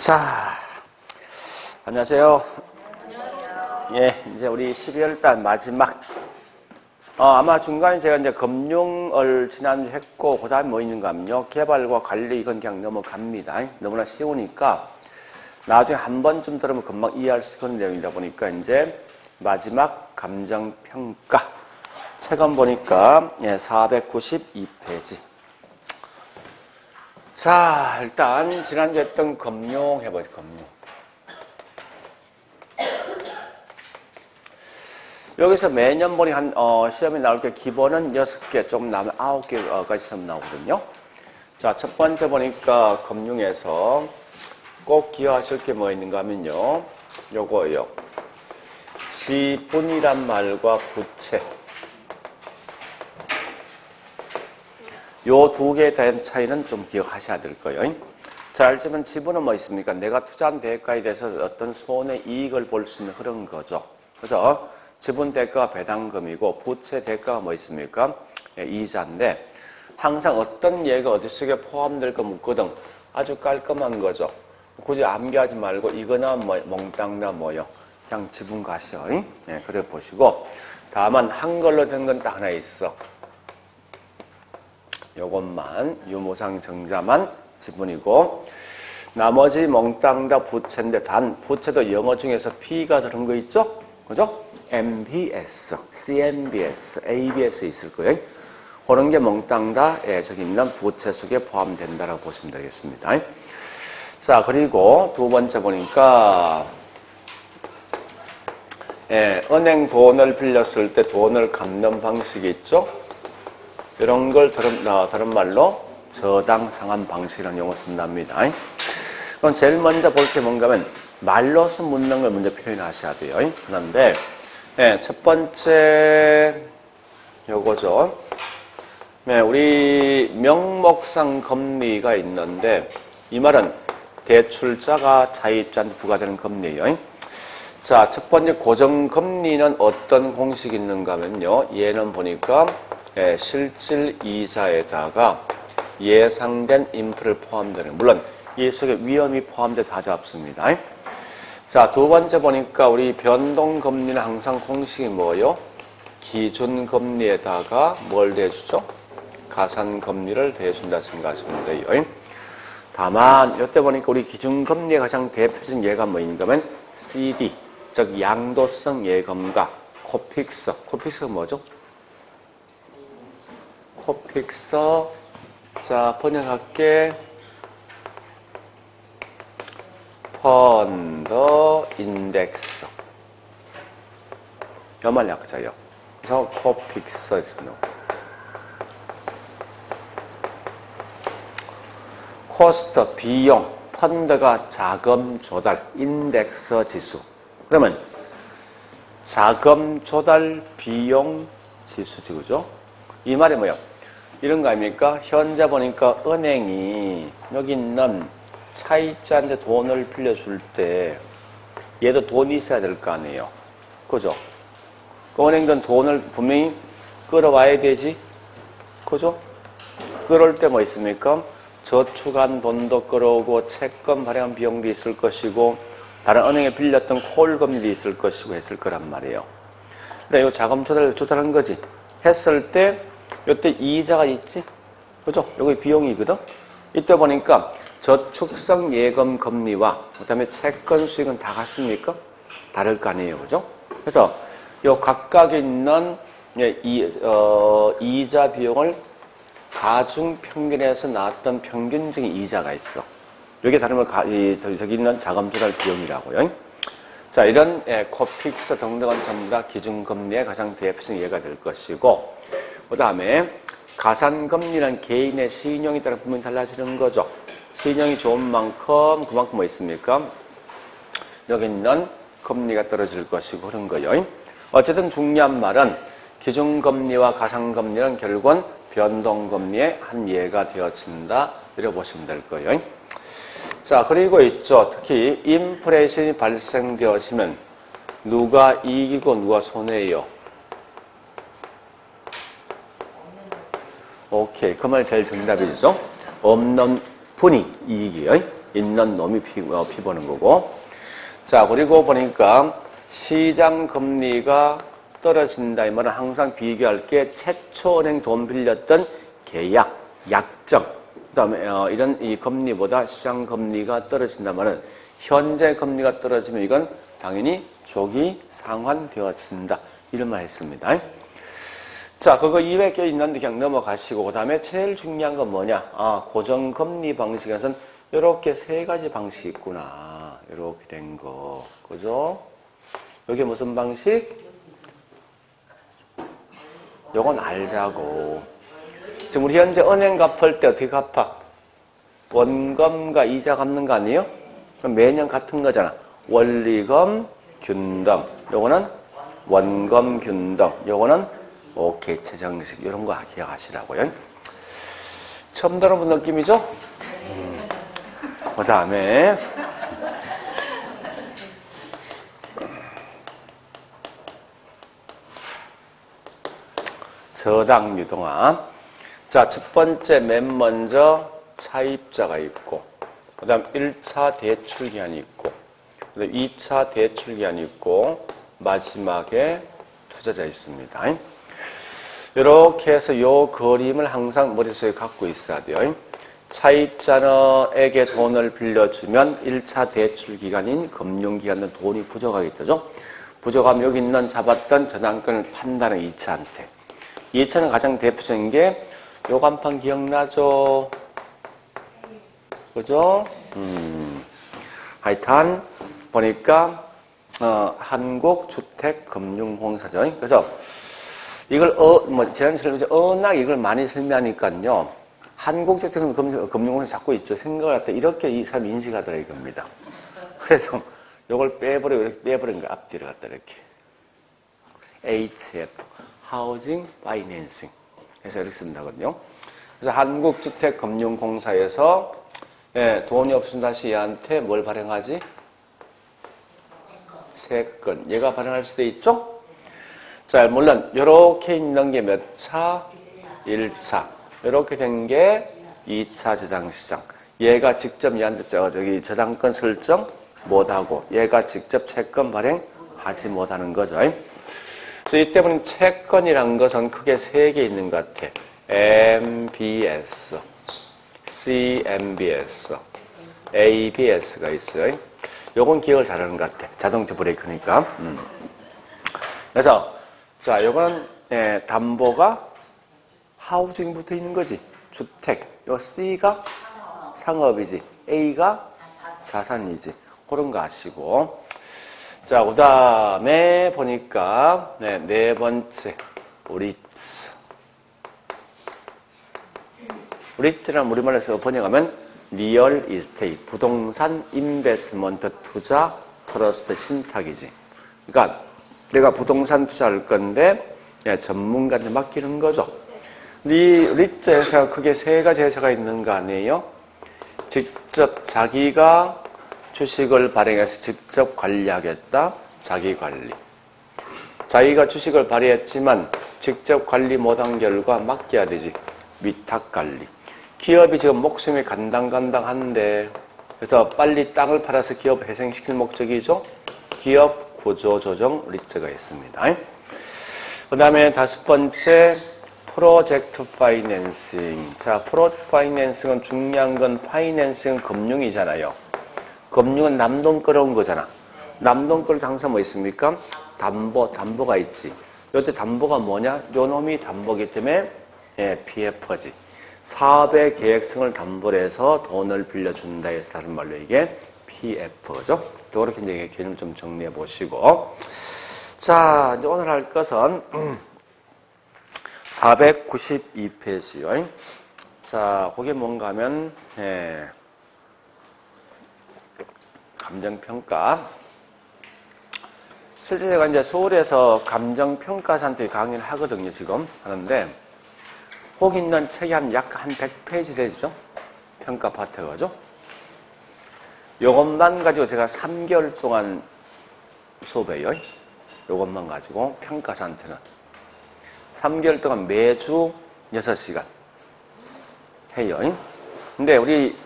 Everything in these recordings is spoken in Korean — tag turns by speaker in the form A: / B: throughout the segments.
A: 자, 안녕하세요. 예, 이제 우리 12월달 마지막. 아마 중간에 제가 이제 금융을 지난주 했고, 그 다음에 뭐 있는가 하면요. 개발과 관리, 이건 그냥 넘어갑니다. 너무나 쉬우니까, 나중에 한 번쯤 들으면 금방 이해할 수 있는 내용이다 보니까, 이제 마지막 감정평가. 책은 보니까, 492페이지. 자, 일단, 지난주 했던 금융 해보죠, 금융. 여기서 매년 보니 시험이 나올 게 기본은 6개, 조금 나면 9개까지 시험 나오거든요. 자, 첫 번째 보니까 금융에서 꼭 기억하실 게 뭐 있는가 하면요. 요거요. 지분이란 말과 부채. 요 두 개에 대한 차이는 좀 기억하셔야 될 거예요. 자, 알지만 지분은 뭐 있습니까? 내가 투자한 대가에 대해서 어떤 손해 이익을 볼 수 있는 그런 거죠. 그래서 지분 대가가 배당금이고 부채 대가가 뭐 있습니까? 이자인데 항상 어떤 예가 어디 속에 포함될까 묻거든. 아주 깔끔한 거죠. 굳이 암기하지 말고 이거나 뭐 몽땅나 뭐요. 그냥 지분 가셔. 그래 보시고 다만 한글로 된 건 딱 하나 있어. 요것만 유무상 정자만 지분이고 나머지 몽땅 다 부채인데 단 부채도 영어 중에서 P가 들은 거 있죠? 그죠? MBS, CMBS, ABS 있을 거예요. 그런 게 몽땅 다 저기 있는 부채 속에 포함된다라고 보시면 되겠습니다. 자, 그리고 두 번째 보니까 은행 돈을 빌렸을 때 돈을 갚는 방식이 있죠? 이런 걸 다른 말로 저당 상환 방식이라는 용어 쓴답니다. 그럼 제일 먼저 볼 게 뭔가 하면 말로서 묻는 걸 먼저 표현하셔야 돼요. 그런데 첫 번째 요거죠. 우리 명목상 금리가 있는데 이 말은 대출자가 차입자한테 부과되는 금리예요. 자, 첫 번째 고정금리는 어떤 공식이 있는가 하면요. 얘는 보니까 실질 이자에다가 예상된 인프를 포함되는, 물론 이 속에 위험이 포함돼서 다 잡습니다. 자, 두 번째 보니까 우리 변동금리는 항상 공식이 뭐예요? 기준금리에다가 뭘 대주죠? 가산금리를 대준다 생각하시면 돼요. 다만 이때 보니까 우리 기준금리의 가장 대표적인 예가 뭐인가 하면 CD, 즉 양도성 예금과 코픽서. 코픽서가 뭐죠? 코픽서, 자, 번역할게. 펀드 인덱스. 요말 약자예요. 그래서 코픽서 있습니다. 코스트, 비용, 펀드가 자금 조달, 인덱스 지수. 그러면 자금 조달 비용 지수지, 그죠? 이 말이 뭐예요? 이런 거 아닙니까? 현재 보니까 은행이 여기 있는 차입자한테 돈을 빌려줄 때 얘도 돈이 있어야 될 거 아니에요. 그죠? 그 은행은 돈을 분명히 끌어와야 되지. 그죠? 끌어올 때 뭐 있습니까? 저축한 돈도 끌어오고 채권 발행한 비용도 있을 것이고 다른 은행에 빌렸던 콜금리도 있을 것이고 했을 거란 말이에요. 근데 이 자금 조달한 거지. 했을 때 이때 이자가 있지. 그죠? 여기 비용이거든. 이때 보니까 저축성 예금 금리와 그다음에 채권 수익은 다 같습니까? 다를 거 아니에요, 그죠? 그래서 요 각각에 있는 이자 비용을 가중 평균에서 나왔던 평균적인 이자가 있어. 여기 다른 걸 저기 있는 자금 조달 비용이라고요. 자, 이런 코픽스 등등은 전부 다 기준금리의 가장 대표적인 예가 될 것이고, 그 다음에 가산금리는 개인의 신용에 따라 분명히 달라지는 거죠. 신용이 좋은 만큼 그만큼 뭐 있습니까? 여기 있는 금리가 떨어질 것이고 그런 거예요. 어쨌든 중요한 말은 기준금리와 가산금리는 결국은 변동금리의 한 예가 되어진다. 이렇게 보시면 될 거예요. 자, 그리고 있죠. 특히 인플레이션이 발생되어지면 누가 이기고 누가 손해예요? 오케이. 그 말 제일 정답이죠. 없는 분이 이익이 있는 놈이 피보는 거고. 자, 그리고 보니까 시장 금리가 떨어진다. 이 말은 항상 비교할 게 최초 은행 돈 빌렸던 계약, 약정. 그 다음에 이런 이 금리보다 시장 금리가 떨어진다 말은 현재 금리가 떨어지면 이건 당연히 조기 상환되어진다. 이런 말 했습니다. 자, 그거 200개 있는데 그냥 넘어가시고, 그 다음에 제일 중요한 건 뭐냐? 고정금리 방식에서는 이렇게 세 가지 방식이 있구나. 이렇게 된 거. 그죠? 여기 무슨 방식? 요건 알자고. 지금 우리 현재 은행 갚을 때 어떻게 갚아? 원금과 이자 갚는 거 아니에요? 그럼 매년 같은 거잖아. 원리금, 균등. 요거는 원금, 균등. 요거는 개체 정식. 이런 거 기억하시라고요. 처음 들어본 느낌이죠? 그 다음에 저당 유동화. 자, 첫 번째 맨 먼저 차입자가 있고, 그 다음 1차 대출기한이 있고, 그 다음 2차 대출기한이 있고, 마지막에 투자자 있습니다. 이렇게 해서 요 그림을 항상 머릿속에 갖고 있어야 돼요. 차입자에게 돈을 빌려주면 1차 대출기간인 금융기관은 돈이 부족하겠죠. 부족하면 여기 있는 잡았던 저당권을 판다는 2차한테. 2차는 가장 대표적인 게 요 간판 기억나죠? 그죠? 하여튼 보니까 한국주택금융공사죠. 그래서 이걸 제가 워낙 이걸 많이 설명하니까요. 한국주택금융공사 자꾸 있죠. 생각을 할때 이렇게 이 사람이 인식하더라 이겁니다. 그래서 이걸 빼버린 거 앞뒤로 갖다 이렇게. HF, 하우징 파이낸싱. 해서 이렇게 쓴다거든요. 그래서 한국주택금융공사에서 돈이 없으면 다시 얘한테 뭘 발행하지? 채권. 얘가 발행할 수도 있죠? 자, 물론 이렇게 있는 게 몇 차? 1차. 이렇게 된 게 2차 저당시장. 얘가 직접 얘한테 저당권 설정 못하고 얘가 직접 채권 발행하지 못하는 거죠. 그래서 이때 보면 채권이란 것은 크게 세 개 있는 것 같아. MBS, CMBS, ABS가 있어요. 요건 기억을 잘하는 것 같아. 자동차 브레이크니까. 그래서 자, 요건 담보가 하우징 붙어 있는 거지. 주택. 요 C가 상업이지. A가 자산이지. 그런 거 아시고. 자, 그 다음에 보니까, 네 번째, 리츠. 리츠란 우리말에서 번역하면 리얼 이스테이트, 부동산 인베스트먼트 투자 트러스트 신탁이지. 그러니까 내가 부동산 투자할 건데, 전문가한테 맡기는 거죠. 이 리츠 회사가 크게 세 가지 회사가 있는 거 아니에요? 직접 자기가 주식을 발행해서 직접 관리하겠다. 자기 관리. 자기가 주식을 발행했지만 직접 관리 못한 결과 맡겨야 되지. 위탁 관리. 기업이 지금 목숨이 간당간당한데 그래서 빨리 땅을 팔아서 기업 회생시킬 목적이죠. 기업 구조조정 리츠가 있습니다. 그 다음에 다섯 번째 프로젝트 파이낸싱. 자, 프로젝트 파이낸싱은 중요한 건 파이낸싱은 금융이잖아요. 금융은 남돈 끌어온 거잖아. 남돈 끌 항상 뭐 있습니까? 담보가 있지. 요때 담보가 뭐냐? 요 놈이 담보기 때문에 PF지. 사업의 계획성을 담보로 해서 돈을 빌려준다 해서 다른 말로 이게 PF죠. 그렇게 이제 개념 좀 정리해 보시고. 자, 이제 오늘 할 것은 492페이지요. 자, 그게 뭔가 하면 감정평가. 실제 제가 이제 서울에서 감정평가사한테 강의를 하거든요, 지금. 하는데, 거기 있는 책이 약 100페이지 되죠? 평가 파트가, 그죠? 요것만 가지고 제가 3개월 동안 수업해요. 요것만 가지고, 평가사한테는. 3개월 동안 매주 6시간 해요. 근데 우리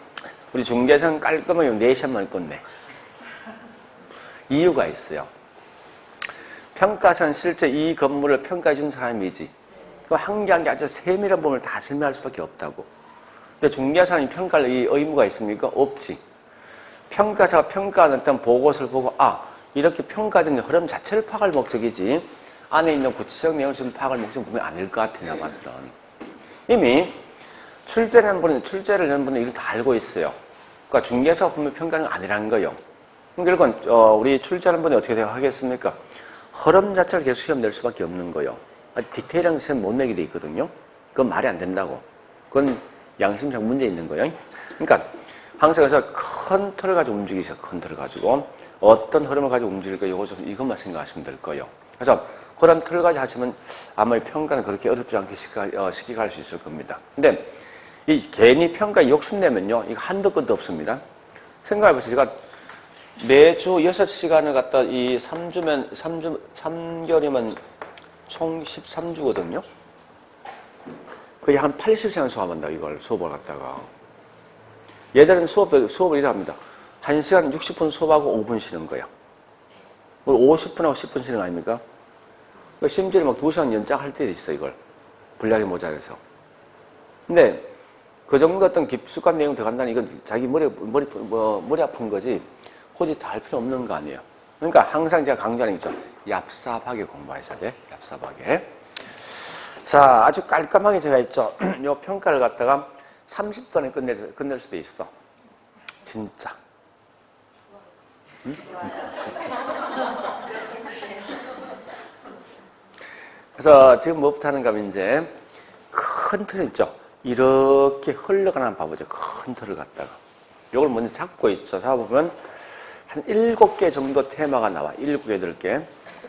A: 우리 중개사는 깔끔하게 4시간만 끝내. 이유가 있어요. 평가사는 실제 이 건물을 평가해 준 사람이지. 그 한 개 한 개 아주 세밀한 부분을 다 설명할 수밖에 없다고. 근데 중개사는 평가할 이 의무가 있습니까? 없지. 평가사가 평가하는 어떤 보고서를 보고 이렇게 평가된 흐름 자체를 파악할 목적이지 안에 있는 구체적 내용을 지금 파악할 목적은 분명히 아닐 것 같아, 내가 봐서는. 이미 출제를 하는 분은 이걸 다 알고 있어요. 그러니까 중개사가 분명히 평가는 아니라는 거예요. 결국은 우리 출제하는 분이 어떻게 하겠습니까? 흐름 자체를 계속 시험 낼 수밖에 없는 거예요. 디테일한 시험 못 내게 돼 있거든요. 그건 말이 안 된다고. 그건 양심상 문제 있는 거예요. 그러니까 항상 그래서 큰 틀을 가지고 움직이세요. 큰 틀을 가지고. 어떤 흐름을 가지고 움직일까? 이것만 생각하시면 될 거예요. 그래서 그런 틀을 가지고 하시면 아마 평가는 그렇게 어렵지 않게 쉽게 갈 수 있을 겁니다. 근데 이 괜히 평가에 욕심내면요. 이거 한도 끝도 없습니다. 생각해보세요. 제가 매주 6시간을 갖다 이 3개월이면 총 13주거든요. 거의 한 80시간 수업한다, 이걸 수업을 갖다가. 얘들은 수업을 이래 합니다. 1시간 60분 수업하고 5분 쉬는 거야. 50분하고 10분 쉬는 거 아닙니까? 심지어 막 2시간 연장할 때도 있어, 이걸. 분량이 모자라서. 근데 그 정도 어떤 깊숙한 내용 들어간다는 이건 자기 머리 아픈 거지. 굳이 다 할 필요 없는 거 아니에요. 그러니까 항상 제가 강조하는 게 있죠. 얍삽하게 공부하셔야 돼. 얍삽하게. 자, 아주 깔끔하게 제가 있죠. 요 평가를 갖다가 30분에 끝낼 수도 있어. 진짜. 응? 그래서 지금 뭐부터 하는가 하면 이제 큰 틀 있죠. 이렇게 흘러가는 봐보죠. 큰 틀을 갖다가. 요걸 먼저 잡고 있죠. 잡아보면 한 7개 정도 테마가 나와. 7, 8개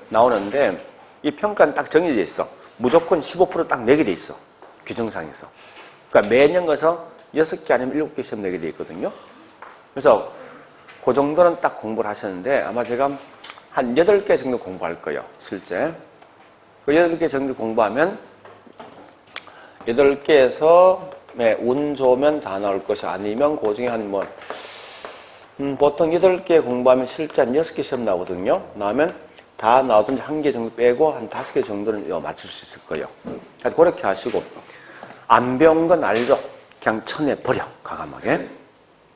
A: 나오는데 이 평가는 딱 정해져 있어. 무조건 15% 딱 내게 돼 있어. 규정상에서. 그러니까 매년 가서 6개 아니면 7개 시험 내게 돼 있거든요. 그래서 그 정도는 딱 공부를 하셨는데 아마 제가 한 8개 정도 공부할 거예요. 실제. 그 8개 정도 공부하면 8개에서 운 좋으면 다 나올 것이 아니면 그 중에 한 보통 8개 공부하면 실제 한 6개 시험 나오거든요. 나오면 다 나오든지 1개 정도 빼고 한 5개 정도는 맞출 수 있을 거예요. 그렇게 하시고 안 배운 건 알죠? 그냥 쳐내버려. 과감하게.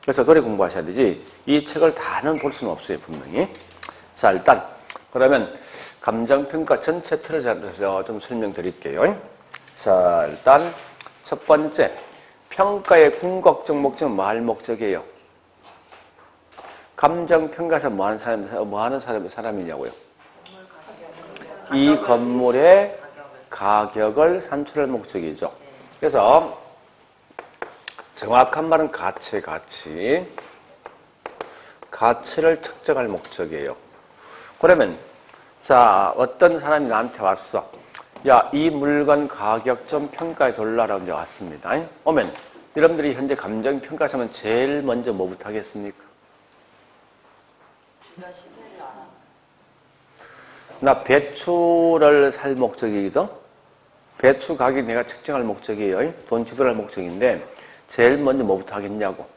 A: 그래서 그래 공부하셔야 되지 이 책을 다는 볼 수는 없어요. 분명히. 자, 일단 그러면 감정평가 전체 틀을 좀 설명드릴게요. 자, 일단 첫 번째 평가의 궁극적 목적은 뭐 할 목적이에요? 감정평가에서 뭐 하는 사람이냐고요? 이 건물의 가격을 산출할 목적이죠. 그래서 정확한 말은 가치를 측정할 목적이에요. 그러면 자, 어떤 사람이 나한테 왔어. 야, 이 물건 가격 좀 평가해 달라고 이제 왔습니다. 오면 여러분들이 현재 감정평가에서는 제일 먼저 뭐부터 하겠습니까? 주변 시세를 알아. 나 배추를 살 목적이거든. 배추 가격 내가 측정할 목적이에요. 돈 지불할 목적인데 제일 먼저 뭐부터 하겠냐고.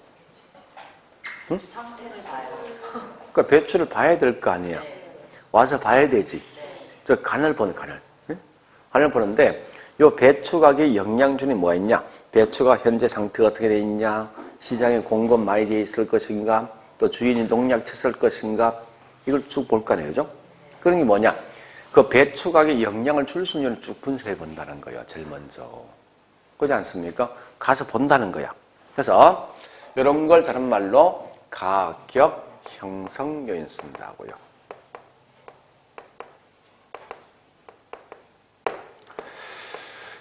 A: 응? 상세를 봐요. 그러니까 배추를 봐야 될 거 아니에요. 네. 와서 봐야 되지. 네. 저 간을 보는 간을. 네? 간을 보는데 요 배추 가격의 영양준이 뭐가 있냐? 배추가 현재 상태가 어떻게 돼 있냐? 시장에 공급 많이 돼 있을 것인가? 또 주인이 농약 쳤을 것인가? 이걸 쭉 볼 거 아니에요. 그죠? 그런 게 뭐냐? 그 배추 가격에 영향을 줄 수 있는 쭉 분석해 본다는 거예요. 제일 먼저. 그렇지 않습니까? 가서 본다는 거야. 그래서 이런 걸 다른 말로 가격 형성 요인 쓴다고요.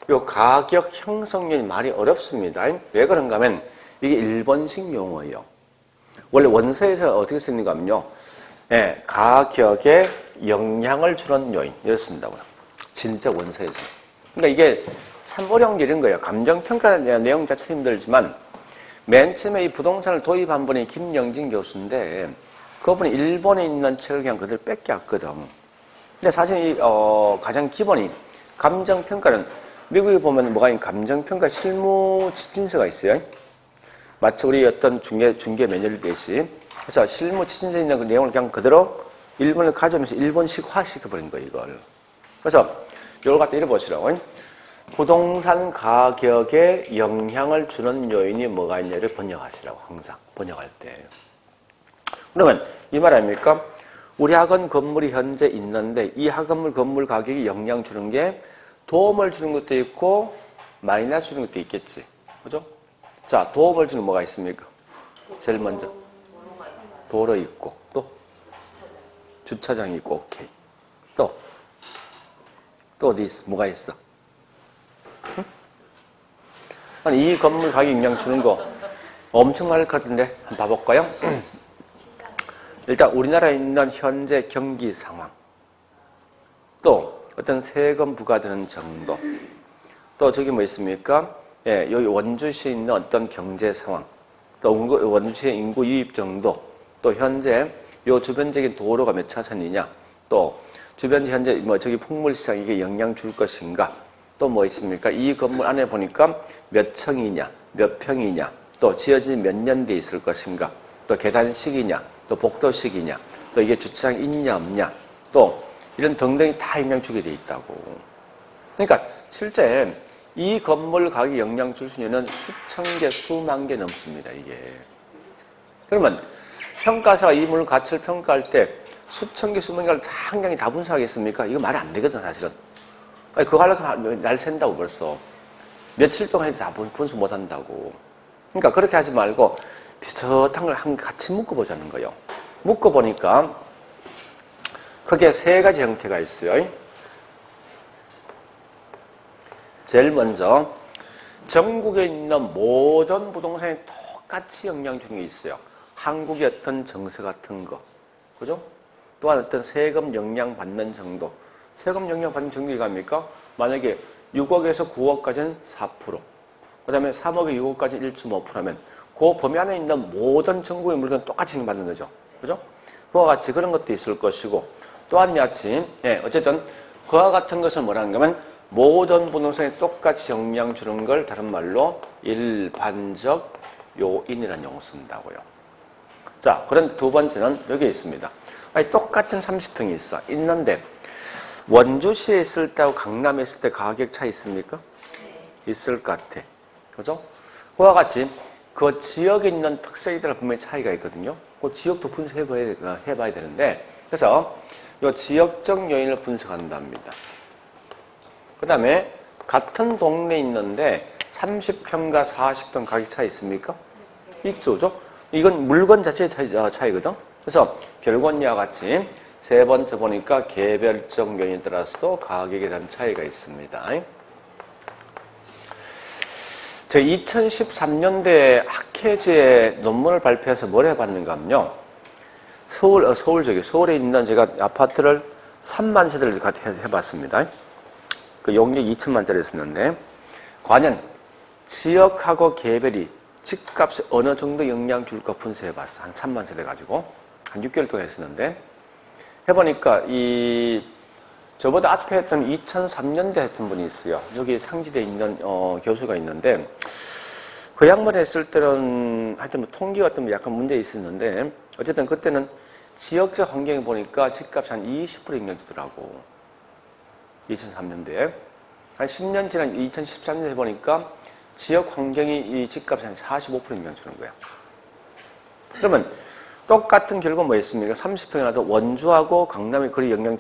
A: 요 가격 형성 요인 말이 어렵습니다. 왜 그런가 하면 이게 일본식 용어예요. 원래 원서에서 어떻게 쓰는가 하면요. 예, 가격에 영향을 주는 요인 이렇게 쓴다고요. 진짜 원서에서. 그러니까 이게 참 어려운 게 이런 거예요. 감정평가 내용 자체 힘들지만 맨 처음에 이 부동산을 도입한 분이 김영진 교수인데 그분이 일본에 있는 책을 그냥 그대로 뺏겨왔거든. 근데 사실 이 가장 기본이 감정평가는 미국에 보면 뭐가 있는 감정평가 실무 지침서가 있어요. 마치 우리 어떤 중개 매뉴얼이듯이. 그래서 실무 취준서에 있는 그 내용을 그냥 그대로 일본을 가져오면서 일본식화 시켜버린 거예요, 이걸. 그래서 이걸 갖다 이래 보시라고. 부동산 가격에 영향을 주는 요인이 뭐가 있냐를 번역하시라고, 항상. 번역할 때. 그러면 이 말 아닙니까? 우리 학원 건물이 현재 있는데 이 학원 건물 가격이 영향 주는 게 도움을 주는 것도 있고 마이너스 주는 것도 있겠지. 그죠? 자, 도움을 주는 뭐가 있습니까? 제일 먼저. 도로 있고, 또? 주차장이 있고, 오케이. 또 어디 있어? 뭐가 있어? 응? 아니, 이 건물 가격 영향 주는 거 엄청 많을 것 같은데, 한번 봐볼까요? 일단, 우리나라에 있는 현재 경기 상황. 또, 어떤 세금 부과되는 정도. 또, 저기 뭐 있습니까? 예, 여기 원주시에 있는 어떤 경제 상황. 또, 원주시의 인구 유입 정도. 또, 현재 요 주변적인 도로가 몇 차선이냐. 또, 주변 현재 뭐 저기 풍물시장 이게 영향 줄 것인가. 또 뭐 있습니까? 이 건물 안에 보니까 몇 층이냐, 몇 평이냐, 또 지어진 몇 년대에 있을 것인가, 또 계단식이냐, 또 복도식이냐, 또 이게 주차장 있냐 없냐, 또 이런 등등이 다 영향 주게 돼 있다고. 그러니까 실제 이 건물 가격 영향 줄 수 있는 수천 개, 수만 개 넘습니다, 이게. 그러면 평가사가 이 물을 가치를 평가할 때 수천 개, 수만 개를 다 한강에 다 분석하겠습니까? 이거 말이 안 되거든, 사실은. 아니, 그거 하려고 날 샌다고 벌써. 며칠 동안 해도 다 분석 못 한다고. 그러니까 그렇게 하지 말고 비슷한 걸 같이 묶어보자는 거예요. 묶어보니까 크게 세 가지 형태가 있어요. 제일 먼저 전국에 있는 모든 부동산에 똑같이 영향 주는 게 있어요. 한국의 어떤 정세 같은 거. 그죠? 또한 어떤 세금 영향 받는 정도. 세금 영향 받는 정도가 뭡니까? 만약에 6억에서 9억까지는 4%. 그 다음에 3억에 6억까지 1.5%면 그 범위 안에 있는 모든 전국의 물건 똑같이 받는 거죠. 그죠? 그와 같이 그런 것도 있을 것이고 또한 같이, 예, 어쨌든 그와 같은 것을 뭐라는 거면 모든 부동산에 똑같이 영향 주는 걸 다른 말로 일반적 요인이라는 용어 쓴다고요. 자, 그런데 두 번째는 여기에 있습니다. 아니, 똑같은 30평이 있는데 원주시에 있을 때하고 강남에 있을 때 가격 차이 있습니까? 있을 것 같아. 그죠? 그와 같이 그 지역에 있는 특색에 따라 분명히 차이가 있거든요. 그 지역도 분석해봐야 되는데, 그래서 이 지역적 요인을 분석한답니다. 그 다음에 같은 동네에 있는데 30평과 40평 가격 차이 있습니까? 있죠. 이건 물건 자체의 차이거든. 그래서 결국은 이와 같이 세 번째 보니까 개별적 요인에 따라서도 가격에 대한 차이가 있습니다. 저 2013년도에 학회지에 논문을 발표해서 뭘 해봤는가 하면요. 서울에 있는 제가 아파트를 3만 세대를 해봤습니다. 그 용역 2천만짜리 썼는데, 과연 지역하고 개별이 집값에 어느 정도 영향 줄까 분석해봤어. 한 3만 세대 가지고. 한 6개월 동안 했었는데, 해보니까 저보다 앞에 했던 2003년대 했던 분이 있어요. 여기 상지대에 있는 교수가 있는데 그 양반 했을 때는 하여튼 뭐 통계 같은 거 약간 문제 있었는데 어쨌든 그때는 지역적 환경에 보니까 집값이 한 20% 영향 주더라고. 2003년도에. 한 10년 지난 2013년에 해보니까 지역 환경이 이 집값이 한 45% 영향 주는 거야. 그러면 똑같은 결과는 뭐였습니까? 30평이라도 원주하고 강남의 거리 영향,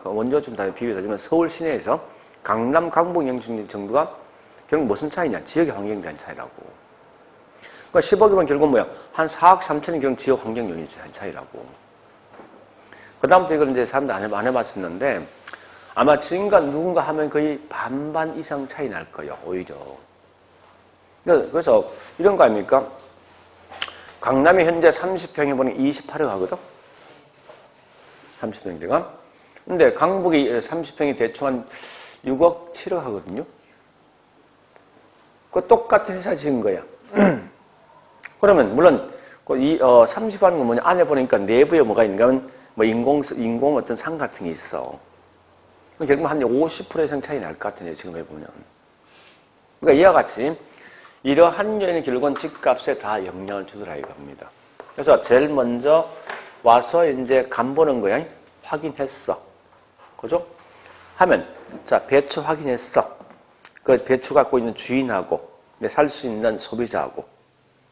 A: 원주와 좀 다른 비교해서 서울 시내에서 강남, 강북 영향 주는 정도가 결국 무슨 차이냐? 지역의 환경에 대한 차이라고. 그러니까 10억이면 결국 뭐야? 한 4억 3천이 결국 지역 환경 영향이 차이라고. 그 다음부터 이걸 이제 사람들 안 해봤었는데 아마 지금과 누군가 하면 거의 반반 이상 차이 날 거예요, 오히려. 그래서 이런 거 아닙니까? 강남이 현재 30평에 보니 28억 하거든? 30평대가. 근데 강북이 30평이 대충 한 6억, 7억 하거든요? 그 똑같은 회사 지은 거야. 그러면, 물론, 30 하는 건 뭐냐? 안에 보니까 내부에 뭐가 있는가 하면, 뭐 인공 어떤 상 같은 게 있어. 결국 한 50% 이상 차이 날 것 같은데, 지금 해보면. 그러니까 이와 같이, 이러한 요인이 결국은 집값에 다 영향을 주더라 이겁니다. 그래서 제일 먼저 와서 이제 간 보는 거야. 확인했어. 그죠? 하면, 자, 배추 확인했어. 그 배추 갖고 있는 주인하고, 살 수 있는 소비자하고.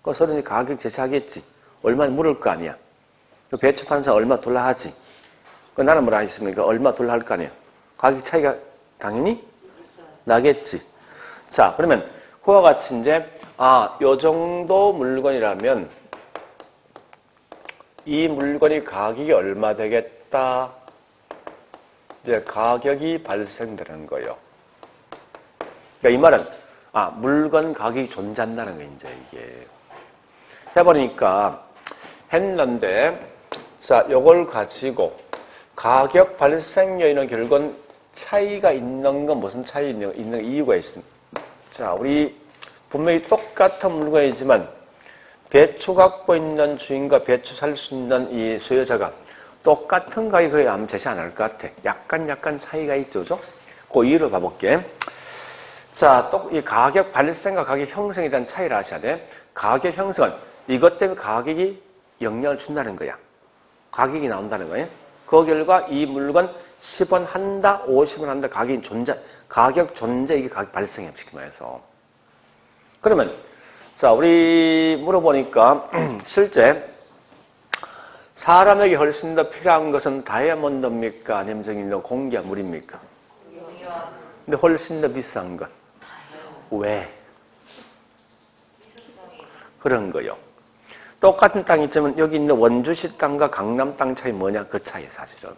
A: 그 서로 가격 제시하겠지. 얼마나 물을 거 아니야. 그 배추 파는 사람 얼마 돌라 하지. 그 나는 뭐라 하겠습니까? 얼마 돌라 할 거 아니야. 가격 차이가 당연히 나겠지. 자, 그러면 그와 같이 이제, 요 정도 물건이라면 이 물건이 가격이 얼마 되겠다. 이제 가격이 발생되는 거예요. 그러니까 이 말은, 물건 가격이 존재한다는 거예요, 이제 이게. 해보니까 했는데, 자, 요걸 가지고 가격 발생 요인은 결국은 차이가 있는 건 무슨 차이 있는 이유가 있습니다. 자, 우리 분명히 똑같은 물건이지만 배추 갖고 있는 주인과 배추 살 수 있는 이 소유자가 똑같은 가격을 아마 제시 안 할 것 같아. 약간 차이가 있죠, 그죠? 그 이유를 봐볼게. 자, 또 이 가격 발생과 가격 형성에 대한 차이를 아셔야 돼. 가격 형성은 이것 때문에 가격이 영향을 준다는 거야. 가격이 나온다는 거예요. 그 결과 이 물건 10원 한다, 50원 한다, 가격 존재, 이게 가격 발생이야, 쉽게 말해서. 그러면, 자, 우리 물어보니까, 실제, 사람에게 훨씬 더 필요한 것은 다이아몬드입니까? 아니면 저기 있는 공기와 물입니까? 근데 훨씬 더 비싼 건? 왜? 그런 거요. 똑같은 땅이 있지만 여기 있는 원주시 땅과 강남 땅 차이 뭐냐? 그 차이 사실은.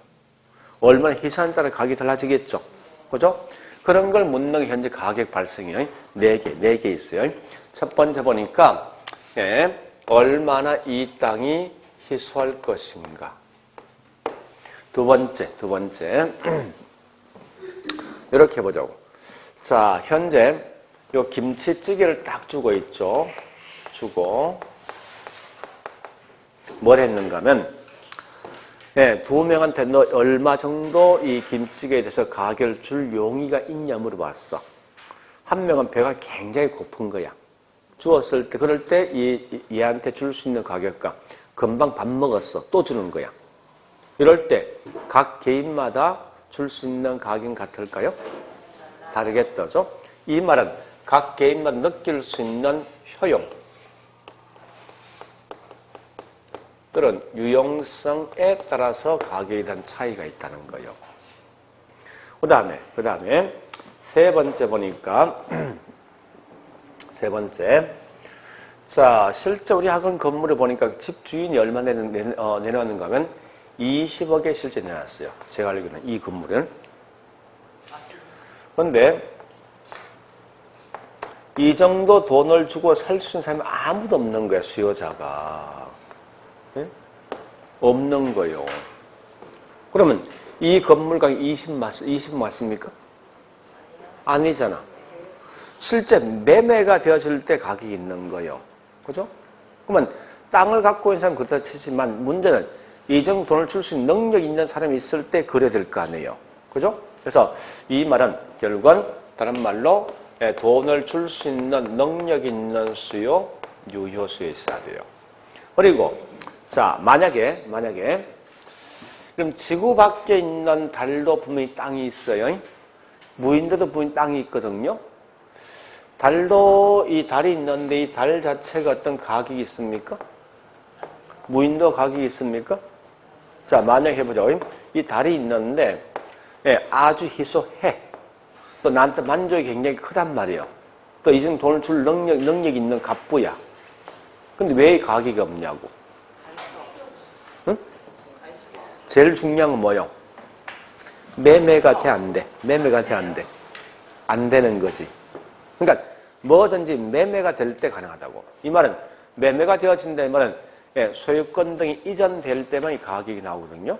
A: 얼마나 희소한 따라 가격이 달라지겠죠. 그죠? 그런 걸 묻는 게 현재 가격 발생이 4개 있어요. 첫 번째 보니까, 얼마나 이 땅이 희소할 것인가. 두 번째. 이렇게 보자고. 자, 현재 요 김치찌개를 딱 주고 있죠. 주고. 뭘 했는가 하면, 2명한테 너 얼마 정도 이 김치찌개에 대해서 가격을 줄 용의가 있냐 물어봤어. 한 명은 배가 굉장히 고픈 거야. 주었을 때, 그럴 때 얘한테 줄 수 있는 가격과 금방 밥 먹었어. 또 주는 거야. 이럴 때 각 개인마다 줄 수 있는 가격은 같을까요? 다르겠다죠? 이 말은 각 개인마다 느낄 수 있는 효용, 또는 유용성에 따라서 가격에 대한 차이가 있다는 거예요. 그 다음에 세 번째 보니까 자, 실제 우리 학원 건물을 보니까 집 주인이 얼마 내놓았는가 하면 20억에 실제 내놨어요. 제가 알기로는 이 건물은. 그런데 이 정도 돈을 주고 살 수 있는 사람이 아무도 없는 거야, 수요자가. 없는 거요. 그러면 이 건물 가격 20 맞습니까? 아니잖아. 실제 매매가 되어질 때 가격이 있는 거요. 그죠? 그러면 땅을 갖고 있는 사람은 그렇다 치지만 문제는 이 정도 돈을 줄 수 있는 능력이 있는 사람이 있을 때 그래야 될 거 아니에요. 그죠? 그래서 이 말은 결국은 다른 말로 돈을 줄 수 있는 능력 있는 수요, 유효수에 있어야 돼요. 그리고 자, 만약에 그럼 지구 밖에 있는 달도 분명히 땅이 있어요. 무인도도 분명히 땅이 있거든요. 달도 이 달이 있는데 이 달 자체가 어떤 가격이 있습니까? 무인도 가격이 있습니까? 자, 만약에 해보자. 이 달이 있는데 아주 희소해. 또 나한테 만족이 굉장히 크단 말이에요. 또 이 정도 돈을 줄 능력이 있는 갑부야. 근데 왜 가격이 없냐고. 응? 제일 중요한 건 뭐요? 매매가 돼, 안 돼? 매매가 돼, 안 돼? 안 되는 거지. 그러니까 뭐든지 매매가 될 때 가능하다고. 이 말은 매매가 되어진다 이 말은 소유권 등이 이전될 때만 이 가격이 나오거든요.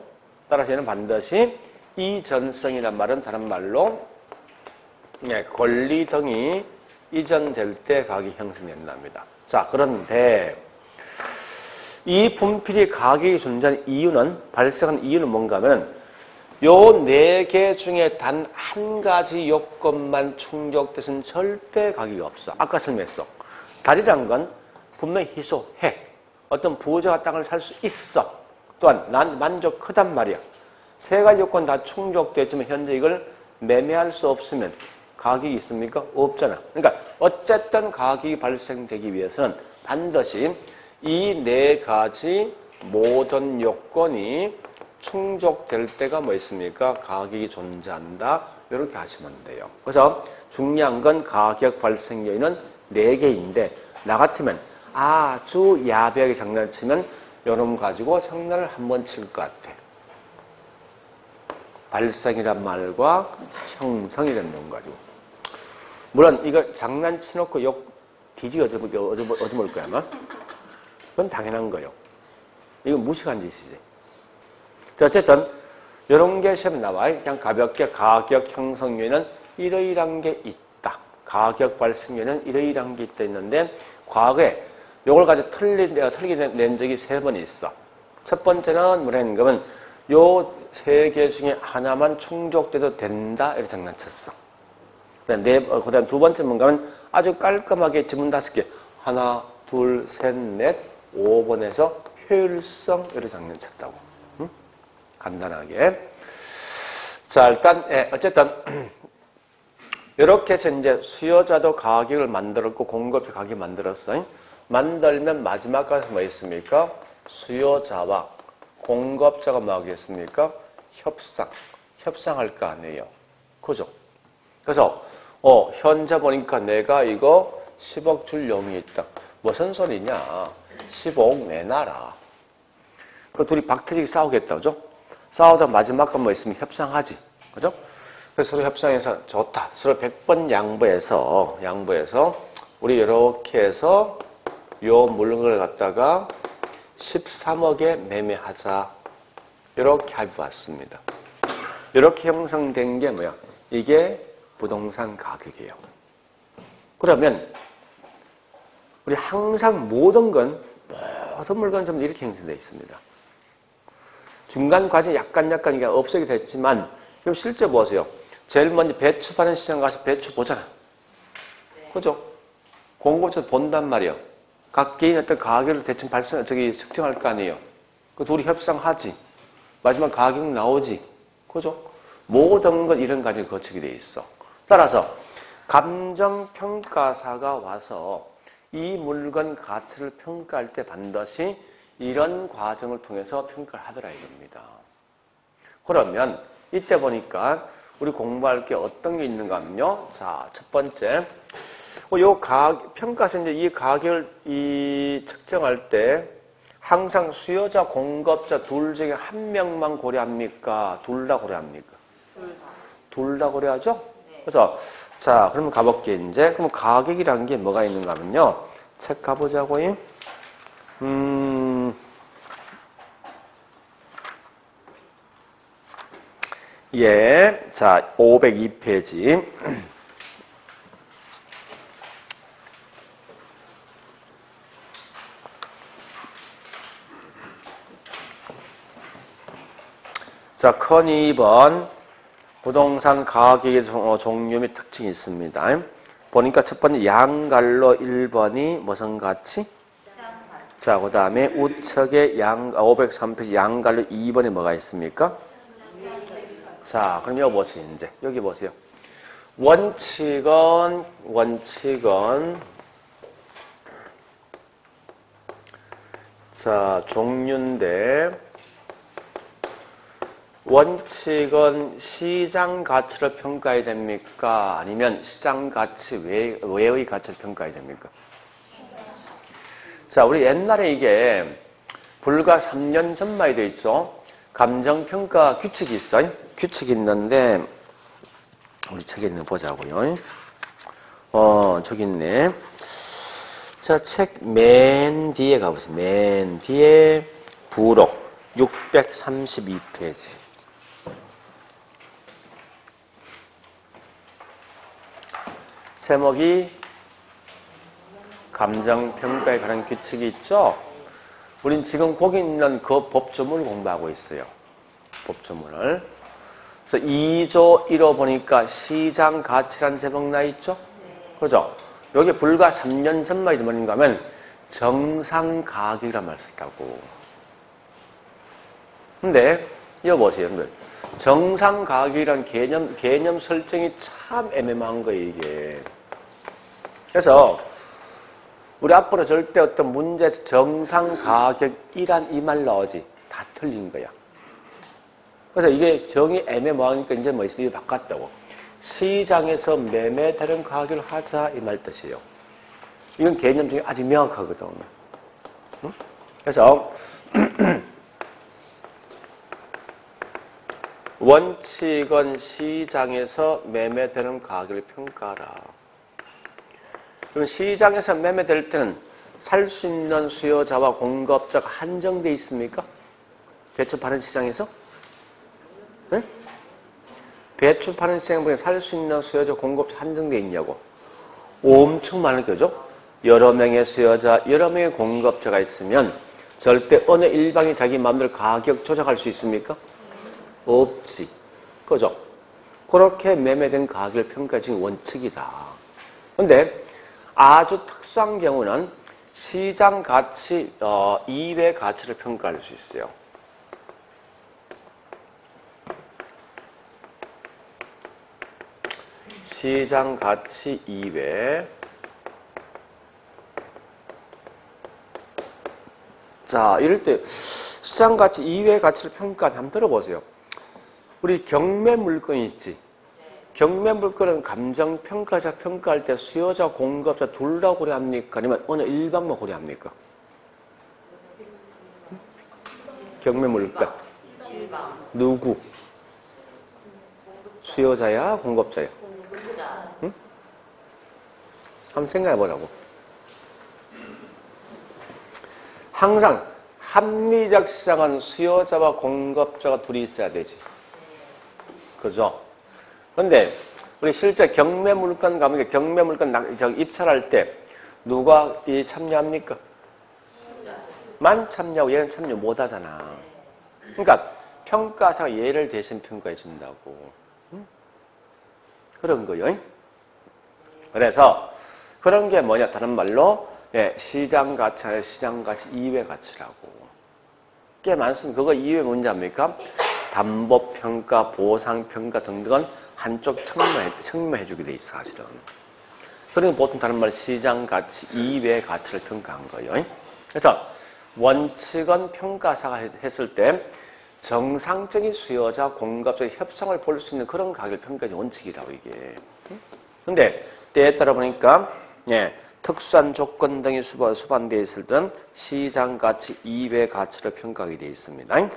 A: 따라서 얘는 반드시 이전성이란 말은 다른 말로 권리 등이 이전될 때 가격이 형성된답니다. 자, 그런데 이 분필이 가격이 존재하는 이유는, 발생하는 이유는 뭔가 하면 요 4개 중에 단 한 가지 요건만 충족돼서는 절대 가격이 없어. 아까 설명했어. 달이란 건 분명히 희소해. 어떤 부자가 땅을 살 수 있어. 또한 난 만족하단 말이야. 세 가지 요건 다 충족됐지만 현재 이걸 매매할 수 없으면 가격이 있습니까? 없잖아. 그러니까 어쨌든 가격이 발생되기 위해서는 반드시 이 네 가지 모든 요건이 충족될 때가 뭐 있습니까? 가격이 존재한다. 이렇게 하시면 돼요. 그래서 중요한 건 가격 발생 요인은 4개인데 나 같으면 아주 야비하게 장난치면 요놈 가지고 장난을 한번 칠 것 같아. 발생이란 말과 형성이라는 놈 가지고. 물론 이거 장난치놓고 욕 뒤지게 얻어먹을 거야 아마. 그건 당연한 거예요. 이건 무식한 짓이지. 자, 어쨌든 이런 게 시험에 나와요. 그냥 가볍게 가격 형성 요인은 이러이러한 게 있다. 가격 발생 요인은 이러이러한 게 있다 있는데 과거에 요걸 가지고 내가 설계 낸 적이 3번 있어. 첫 번째는 뭐라는 거면 요 3개 중에 하나만 충족돼도 된다 이렇게 장난쳤어. 그다음 두 번째 뭔가면 아주 깔끔하게 지문 5개 하나, 둘, 셋, 넷, 5번에서 효율성 이렇게 장난쳤다고. 응? 간단하게. 자 일단 어쨌든 이렇게 해서 이제 수요자도 가격을 만들었고 공급자 가격을 만들었어요. 만들면 마지막 가서 뭐 있습니까? 수요자와 공급자가 뭐 하겠습니까? 협상할 거 아니에요. 그죠? 그래서 현재 보니까 내가 이거 10억 줄 용이 있다. 무슨 소리냐? 15억 내놔라. 그 둘이 박터지게 싸우겠다. 그죠? 싸우다 마지막 건 뭐 있으면 협상하지. 그죠? 그래서 서로 협상해서 좋다. 서로 100번 양보해서 우리 이렇게 해서 요 물건을 갖다가 13억에 매매하자. 이렇게 합의 왔습니다. 이렇게 형성된 게 뭐야? 이게 부동산 가격이에요. 그러면 우리 항상 모든 물건 좀 이렇게 형성되어 있습니다. 중간 과정에 약간 이게 없애게 됐지만 그럼 실제 보세요. 제일 먼저 배추 파는 시장 가서 배추 보잖아. 그죠? 공급자 본단 말이에요. 각 개인 어떤 가격을 대충 측정할 거 아니에요. 그 둘이 협상하지. 마지막 가격 나오지. 그죠? 모든 것 이런 과정이 거치게 돼 있어. 따라서 감정평가사가 와서 이 물건 가치를 평가할 때 반드시 이런 과정을 통해서 평가를 하더라 이겁니다. 그러면 이때 보니까 우리 공부할 게 어떤 게 있는가 하면요. 자, 첫 번째. 평가에서 이제 이 가격을 측정할 때 항상 수요자, 공급자 둘 중에 한 명만 고려합니까? 둘 다 고려합니까? 둘 다 고려하죠? 네. 그래서, 자, 그러면 가볼게, 이제. 그럼 가격이라는 게 뭐가 있는가 하면요. 책 가보자고요. 예. 자, 502페이지. 자, 큰 2번. 부동산 가격의 종류 및 특징이 있습니다. 보니까 첫 번째 양갈로 1번이 무슨 가치? 자, 그 다음에 우측에 503페이지 양갈로 2번에 뭐가 있습니까? 자, 그럼 여기 보세요, 이제. 여기 보세요. 원칙은, 자, 종류인데, 원칙은 시장 가치를 평가해야 됩니까? 아니면 시장 가치 외의 가치를 평가해야 됩니까? 자, 우리 옛날에 이게 불과 3년 전만 되어 있죠? 감정평가 규칙이 있어요? 규칙이 있는데, 우리 책에 있는 거 보자고요. 저기 있네. 자, 책 맨 뒤에 가보세요. 맨 뒤에 부록 632페이지. 제목이 감정평가에 관한 규칙이 있죠? 우린 지금 거기 있는 그 법조문을 공부하고 있어요. 법조문을. 그래서 2조 1호 보니까 시장 가치란 제목 나 있죠? 그죠? 요게 불과 3년 전만 해도 뭐인가 하면 정상가격이란 말을 썼다고. 근데 이거 보세요, 여러분들. 정상가격이란 개념 설정이 참 애매한 거예요, 이게. 그래서 우리 앞으로 절대 어떤 문제에서 정상가격이란 이 말 나오지. 다 틀린 거야. 그래서 이게 정이 애매모호하니까 이제 뭐 있어요? 바꿨다고. 시장에서 매매되는 가격을 하자 이 말 뜻이에요. 이건 개념 중에 아주 명확하거든. 응? 그래서 원칙은 시장에서 매매되는 가격을 평가하라. 그럼 시장에서 매매될 때는 살 수 있는 수요자와 공급자가 한정되어 있습니까? 배추 파는 시장에서? 네? 배추 파는 시장에 보면 살 수 있는 수요자, 공급자 한정되어 있냐고. 엄청 많을 거죠? 여러 명의 수요자, 여러 명의 공급자가 있으면 절대 어느 일방이 자기 마음대로 가격 조작할 수 있습니까? 없지. 그죠? 그렇게 매매된 가격을 평가하는 원칙이다. 근데 아주 특수한 경우는 시장 가치 이외 가치를 평가할 수 있어요. 시장 가치 이외. 자, 이럴 때 시장 가치 이외 가치를 평가하는 한번 들어보세요. 우리 경매 물건 있지. 경매 물건은 감정평가자 평가할 때 수요자, 공급자 둘 다 고려합니까? 아니면 어느 일방만 고려합니까? 경매 물건. 누구? 수요자야? 공급자야? 응? 한번 생각해 보라고. 항상 합리적 시장은 수요자와 공급자가 둘이 있어야 되지. 그죠? 근데 우리 실제 경매 물건 가면 경매 물건 입찰할 때 누가 참여합니까? 만 참여하고 얘는 참여 못 하잖아. 그러니까 평가사가 얘를 대신 평가해 준다고. 응? 그런 거요. 그래서 그런 게 뭐냐? 다른 말로 시장 가치 아니라 시장 가치 이외 가치라고. 꽤 많습니다. 그거 이외 뭔지 압니까? 담보평가, 보상평가 등등은 한쪽 청매해주게 돼 있어, 사실은. 그러니 보통 다른 말 시장 가치 이외의 가치를 평가한 거예요. 그래서 원칙은 평가사가 했을 때 정상적인 수요자, 공급자의 협상을 볼 수 있는 그런 가격을 평가하는 원칙이라고, 이게. 근데 때에 따라 보니까 특수한 조건 등이 수반되어 있을 때는 시장 가치 이외의 가치를 평가하게 되어 있습니다.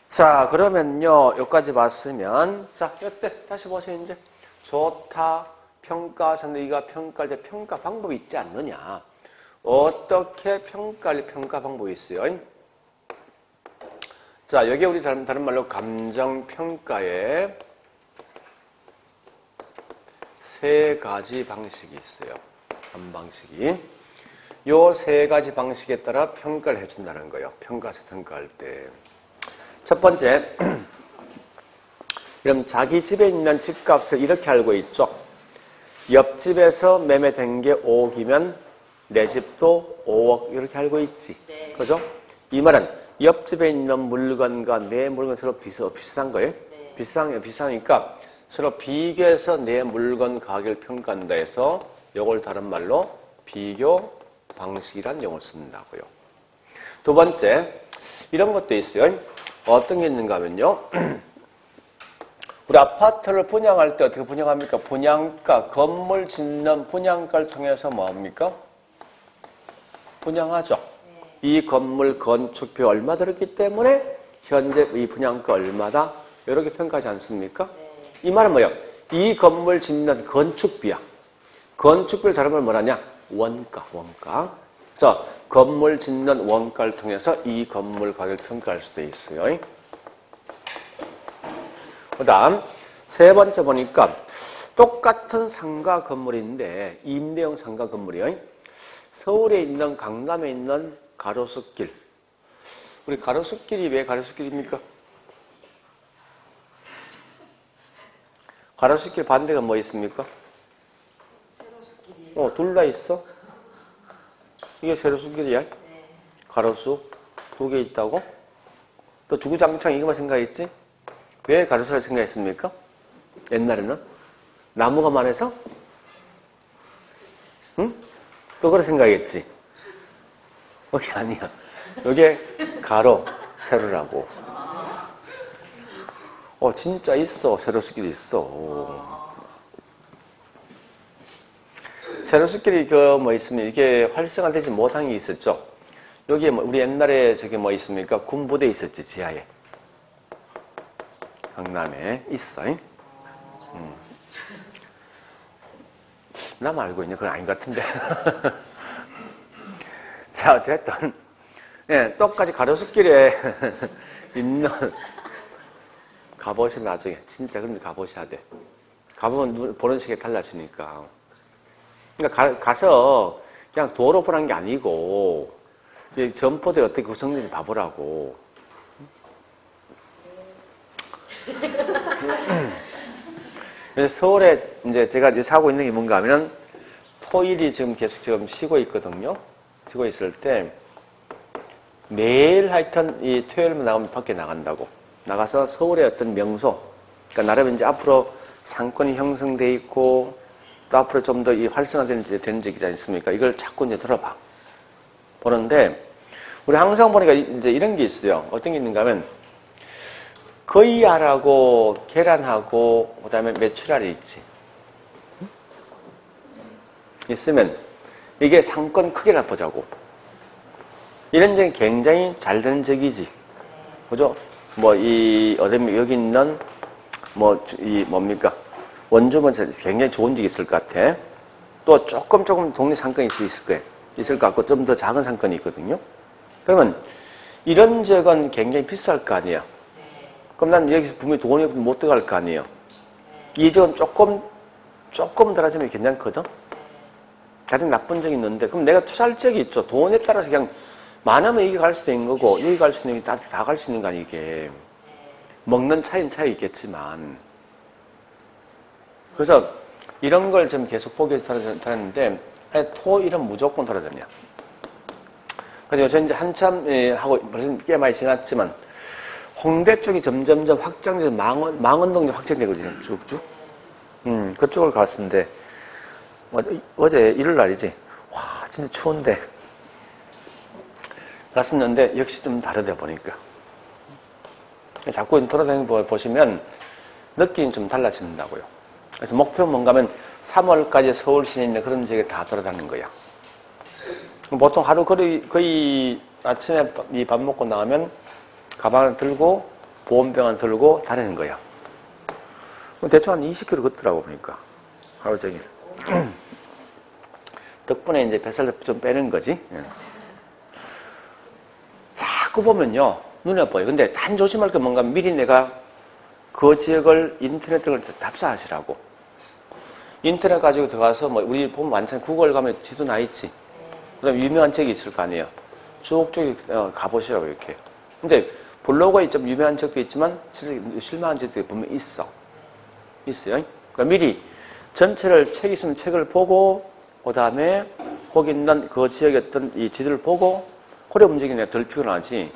A: 자, 그러면요, 여기까지 봤으면, 자, 이때 다시 보세요, 이제. 좋다, 평가사인데 이가 평가할 때 평가 방법이 있지 않느냐. 어떻게 평가할 평가 방법이 있어요? 자, 여기 우리 다른 말로 감정평가에 세 가지 방식이 있어요. 3방식이. 요 세 가지 방식에 따라 평가를 해준다는 거예요. 평가사 평가할 때. 첫 번째, 그럼 자기 집에 있는 집값을 이렇게 알고 있죠. 옆집에서 매매된 게 5억이면 내 집도 5억 이렇게 알고 있지. 네. 그죠? 이 말은 옆집에 있는 물건과 내 물건 서로 비슷한 거예요. 네. 비슷하니까 서로 비교해서 내 물건 가격을 평가한다 해서 이걸 다른 말로 비교 방식이란 용어를 쓴다고요. 두 번째, 이런 것도 있어요. 어떤 게 있는가 하면요. 우리 아파트를 분양할 때 어떻게 분양합니까? 분양가, 건물 짓는 분양가를 통해서 뭐합니까? 분양하죠. 이 건물 건축비 얼마 들었기 때문에 현재 이 분양가 얼마다? 이렇게 평가하지 않습니까? 이 말은 뭐예요? 이 건물 짓는 건축비야. 건축비를 다른 말 뭐라냐? 원가. 그래서 건물 짓는 원가를 통해서 이 건물 가격을 평가할 수도 있어요. 그 다음 세 번째 보니까 똑같은 상가 건물인데 임대형 상가 건물이요. 서울에 있는 강남에 있는 가로수길. 우리 가로수길이 왜 가로수길입니까? 가로수길 반대가 뭐 있습니까? 둘 다 있어. 이게 세로수길이야. 가로수 2개 있다고? 또 주구장창 이거만 생각했지? 왜 가로수를 생각했습니까? 옛날에는? 나무가 많아서? 응? 또 그래 생각했지? 그게 아니야. 이게 가로, 세로라고. 진짜 있어. 세로수길이 있어. 세로수길이 있으면 이게 활성화되지 못한 게 있었죠. 여기에 우리 옛날에 저기 있습니까? 군부대 있었지, 지하에. 강남에 있어. 나만 알고 있냐? 그건 아닌 것 같은데. 자, 어쨌든. 예, 똑같이 가로수길에 있는, 가보시면 나중에. 진짜 근데 가보셔야 돼. 가보면 보는 시각이 달라지니까. 그러니까 가서 그냥 도로 보는 게 아니고, 점포들이 어떻게 구성되는지 봐보라고. 서울에 이제 제가 사고 있는 게 뭔가 하면 토일이 계속 쉬고 있거든요. 쉬고 있을 때 매일 하여튼 이 토요일만 나가면 밖에 나간다고. 나가서 서울의 어떤 명소, 그러니까 나름 이제 앞으로 상권이 형성돼 있고 또 앞으로 좀 더 이 활성화되는 적이지 않습니까? 이걸 자꾸 이제 들어봐. 보는데 우리 항상 보니까 이제 이런 게 있어요. 어떤 게 있는가 하면 거이알하고 계란하고 그다음에 메추리알이 있지. 있으면 이게 상권 크기나 보자고. 이런 적이 굉장히 잘 되는 적이지. 그죠? 여기 있는 뭡니까? 원주문 굉장히 좋은 적이 있을 것 같아. 또 조금 동네 상권이 있을 거예요. 있을 것 같고 좀 더 작은 상권이 있거든요. 그러면 이런 적은 굉장히 비쌀 거 아니에요. 그럼 난 여기서 분명히 돈이 못 들어갈 거 아니에요. 이 적은 조금 덜어지면 괜찮거든? 가장 나쁜 적이 있는데, 그럼 내가 투자할 적이 있죠. 돈에 따라서 그냥 많으면 여기 갈 수도 있는 거고, 여기 갈 수 있는 게 다 갈 수 있는 거 아니에요, 이게. 먹는 차이는 차이 있겠지만. 그래서 이런 걸 좀 계속 보기 위해서 다녔는데, 토일은 무조건 돌아다녀. 그래서 요새 이제 한참 하고 벌써 꽤 많이 지났지만, 홍대 쪽이 점점점 확장돼서 망원동이 확장되거든요, 쭉쭉. 그쪽을 갔었는데, 어제 일요일 날이지. 와, 진짜 추운데. 갔었는데, 역시 좀 다르다 보니까. 자꾸 돌아다니고 보시면, 느낌이 좀 달라진다고요. 그래서 목표는 뭔가 하면 3월까지 서울 시내에 있는 그런 지역에 다 돌아다니는 거야. 보통 하루 거의 아침에 이 밥 먹고 나가면 가방을 들고 보온병 을 들고 다니는 거야. 대충 한 20km 걷더라고 보니까 하루 종일. 덕분에 이제 뱃살 좀 빼는 거지. 자꾸 보면요 눈에 보여. 근데 단 조심할 게 뭔가 미리 내가 그 지역을 인터넷을 답사하시라고. 인터넷 가지고 들어가서 우리 보면 많잖아요. 구글 가면 지도 나 있지. 그다음 유명한 지역이 있을 거 아니에요. 쭉쭉 가보시라고 이렇게. 근데 블로그에 좀 유명한 지역도 있지만 실제 실망한 지역도 보면 있어요. 그러니까 미리 전체를 책 있으면 책을 보고 그다음에 거기 있는 그 지역의 어떤 이 지도를 보고 그래 움직이는 게 덜 피곤하지.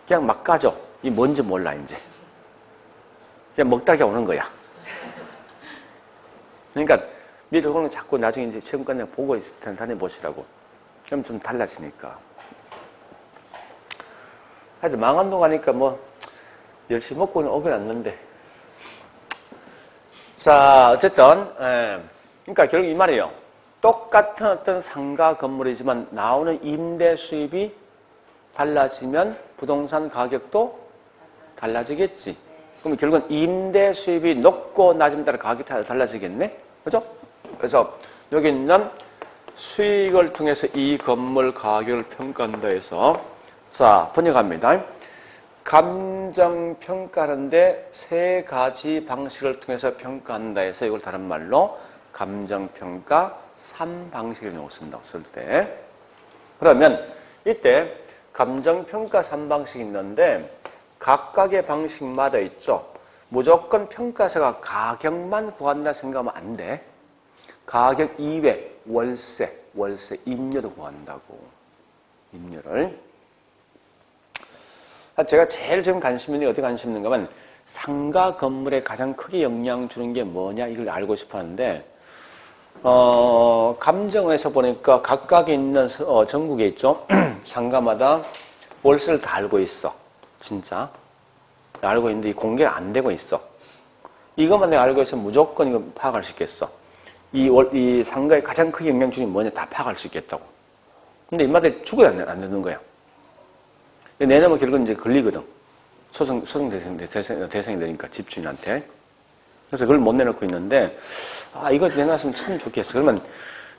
A: 그냥 막 가죠. 이 뭔지 몰라 이제. 그냥 먹다가 오는 거야. 그러니까 미리 그런 자꾸 나중에 이제 시험 끝내 보고 다녀보시라고. 그럼 좀 달라지니까. 하여튼 망원동 가니까 열심히 먹고는 오긴 왔는데. 자, 어쨌든, 그러니까 결국 이 말이에요. 똑같은 어떤 상가 건물이지만 나오는 임대 수입이 달라지면 부동산 가격도 달라지겠지. 그럼 결국은 임대 수입이 높고 낮음에 따라 가격이 달라지겠네? 그죠? 그래서 여기 있는 수익을 통해서 이 건물 가격을 평가한다 해서 자, 번역합니다. 감정평가하는데 세 가지 방식을 통해서 평가한다 해서 이걸 다른 말로 감정평가 3방식을 쓴다고 쓸 때. 그러면 이때 감정평가 3방식이 있는데 각각의 방식마다 있죠. 무조건 평가사가 가격만 구한다 생각하면 안 돼. 가격 이외, 월세, 임료도 구한다고. 임료를. 제가 제일 지금 관심 있는 게 어디 관심 있는가 하면 상가 건물에 가장 크게 영향 주는 게 뭐냐 이걸 알고 싶어 하는데 감정원에서 보니까 각각에 있는 전국에 있죠. 상가마다 월세를 다 알고 있어. 진짜. 알고 있는데 공개가 안 되고 있어. 이것만 내가 알고 있으면 무조건 이거 파악할 수 있겠어. 이 상가에 가장 크게 영향 주는 게 뭐냐 다 파악할 수 있겠다고. 근데 인마들이 죽어야 안 되는 거야. 내놓으면 결국은 이제 걸리거든. 소송 대상이 되니까 집주인한테. 그래서 그걸 못 내놓고 있는데, 이거 내놨으면 참 좋겠어. 그러면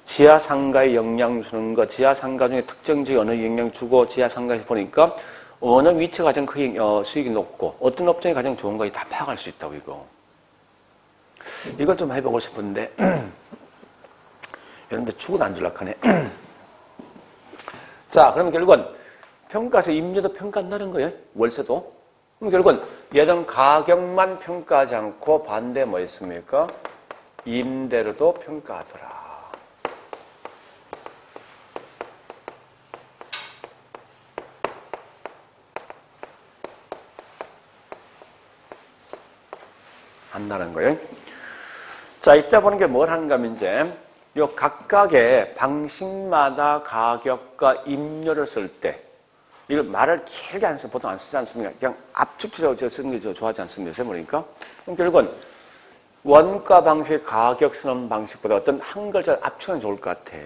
A: 지하 상가에 영향 주는 거, 지하 상가 중에 특정 지역에 어느 영향 주고, 지하 상가에서 보니까 어느 위치가 가장 크게 수익이 높고, 어떤 업종이 가장 좋은 거 다 파악할 수 있다고, 이거. 이걸 좀 해보고 싶은데, 여러분들 죽어도 안 줄락하네. 자, 그러면 결국은 평가에서 임료도 평가한다는 거예요. 월세도. 그럼 결국은 예전 가격만 평가하지 않고 반대 뭐 있습니까? 임대료도 평가하더라. 한다는 거예요. 자, 이때 보는 게 뭘 하는가 하면 이제 요 각각의 방식마다 가격과 임료를 쓸 때 이걸 말을 길게 안 써, 보통 안 쓰지 않습니까? 그냥 압축적으로 쓰는 게 좋아하지 않습니다. 요새 보니까. 그럼 결국은 원가 방식, 가격 쓰는 방식보다 어떤 한 글자를 압축하면 좋을 것 같아.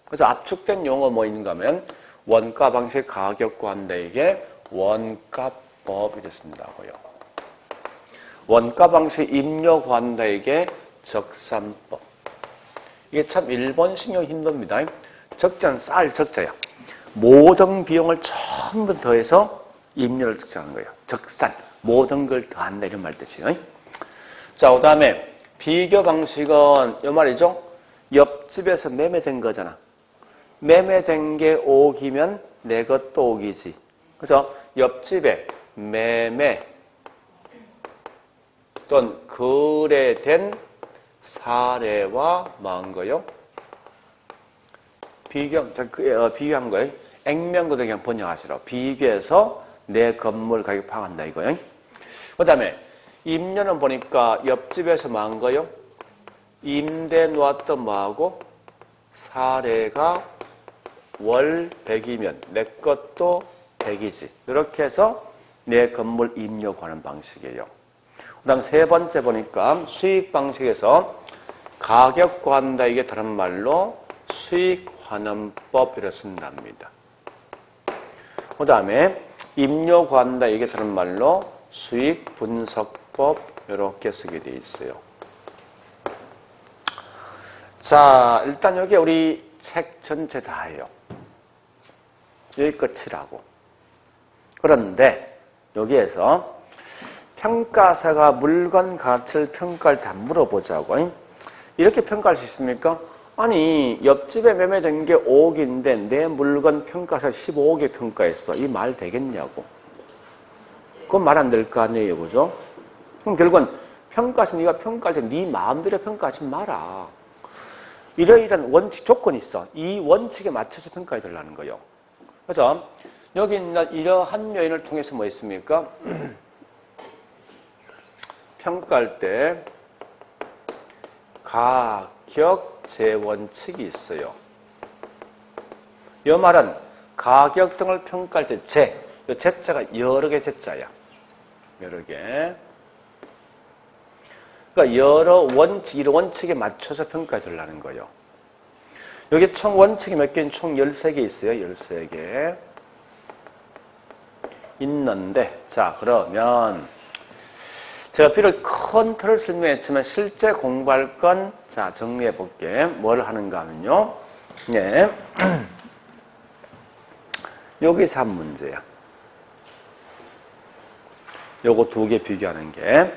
A: 그래서 압축된 용어 뭐 있는가 하면 원가 방식, 가격 구한다 이게 원가법 이렇게 쓴다고요. 원가 방식, 임료 구한다 이게 적산법. 이게 참 일본식용 힘듭니다. 적자는 쌀 적자야. 모든 비용을 전부 더해서 임료를 측정하는 거예요. 적산, 모든 걸 더한다 이런 말 뜻이에요. 자, 그 다음에 비교 방식은 이 말이죠. 옆집에서 매매된 거잖아. 매매된 게 5억이면 내 것도 5억이지. 그래서 옆집에 매매 또는 거래된 사례와 뭐한 거요? 비교한 거예요. 액면고도 그냥 번역하시라고. 비교해서 내 건물 가격 파악한다 이거예요. 그 다음에 임료는 보니까 옆집에서 뭐한 거요? 임대 놓았던 뭐하고 사례가 월 100이면 내 것도 100이지. 이렇게 해서 내 건물 임료 구하는 방식이에요. 그 다음 세 번째 보니까 수익 방식에서 가격 구한다 이게 다른 말로 수익 환원법이라 쓴답니다. 그 다음에 임료 구한다 이게 다른 말로 수익 분석법 이렇게 쓰게 되어 있어요. 자, 일단 여기 우리 책 전체 다예요. 여기 끝이라고. 그런데 여기에서 평가사가 물건 가치를 평가할 때 물어보자고. 이렇게 평가할 수 있습니까? 아니, 옆집에 매매된 게 5억인데 내 물건 평가사 15억에 평가했어. 이 말 되겠냐고. 그건 말 안 될 거 아니에요. 그죠? 그럼 결국은 평가사 네가 평가할 때 네 마음대로 평가하지 마라. 이러이러한 원칙, 조건이 있어. 이 원칙에 맞춰서 평가해 달라는 거예요. 그래서 여기 있는 이러한 요인을 통해서 뭐 있습니까? 평가할 때 가격 재원칙이 있어요. 이 말은 가격 등을 평가할 때 이 제자가 여러 개 제자야. 여러 개. 그러니까 여러 원칙, 이런 원칙에 맞춰서 평가해 달라는 거예요. 여기 총 원칙이 몇 개는 총 13개 있어요. 13개. 있는데, 자, 그러면 제가 비록 큰 틀을 설명했지만 실제 공부할 건, 자, 정리해 볼게. 뭘 하는가 하면요. 네. 여기서 한 문제야. 요거 2개 비교하는 게.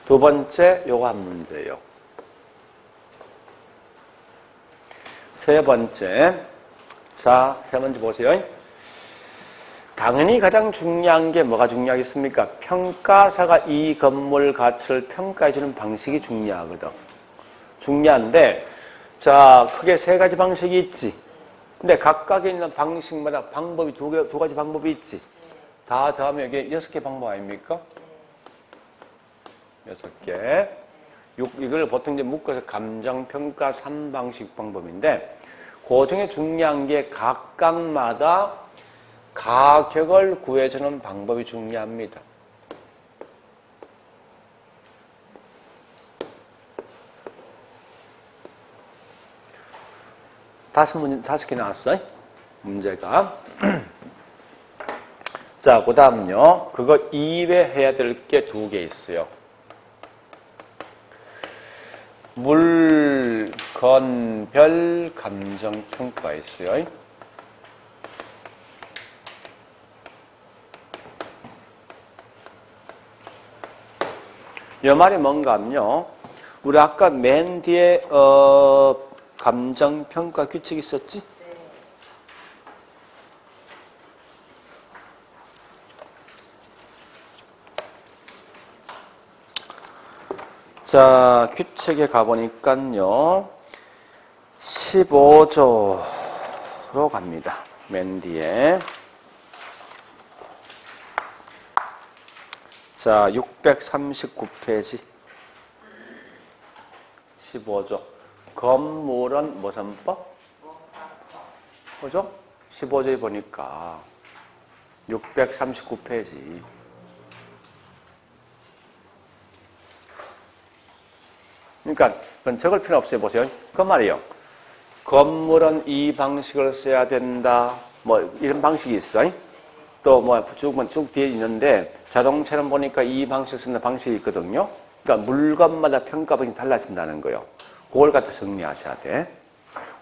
A: 두 번째, 요거 한 문제예요. 세 번째. 자, 세 번째 보세요. 당연히 가장 중요한 게 뭐가 중요하겠습니까? 평가사가 이 건물 가치를 평가해주는 방식이 중요하거든. 중요한데 자, 크게 세 가지 방식이 있지. 근데 각각에 있는 방식마다 방법이 두 가지 방법이 있지. 다 더하면 이게 6개 방법 아닙니까? 6개. 이걸 보통 이제 묶어서 감정평가 3방식 방법인데, 그 중에 중요한 게 각각마다 가격을 구해주는 방법이 중요합니다. 다섯 개 나왔어요? 문제가. 자, 그 다음요. 그거 이외에 해야 될 게 2개 있어요. 물건별 감정평가 있어요. 이 말이 뭔가 하면요. 우리 아까 맨 뒤에 감정평가 규칙 있었지? 자, 규칙에 가보니까요. 15조로 갑니다. 맨 뒤에. 자, 639페이지. 15조. 건물은 무슨 법? 그죠? 15조에 보니까 639페이지. 그러니까 그건 적을 필요 없어요. 보세요. 그 말이에요. 건물은 이 방식을 써야 된다. 뭐 이런 방식이 있어요. 또 뭐 쭉 뒤에 있는데 자동차는 보니까 이 방식을 쓰는 방식이 있거든요. 그러니까 물건마다 평가 방식이 달라진다는 거예요. 그걸 갖다 정리하셔야 돼.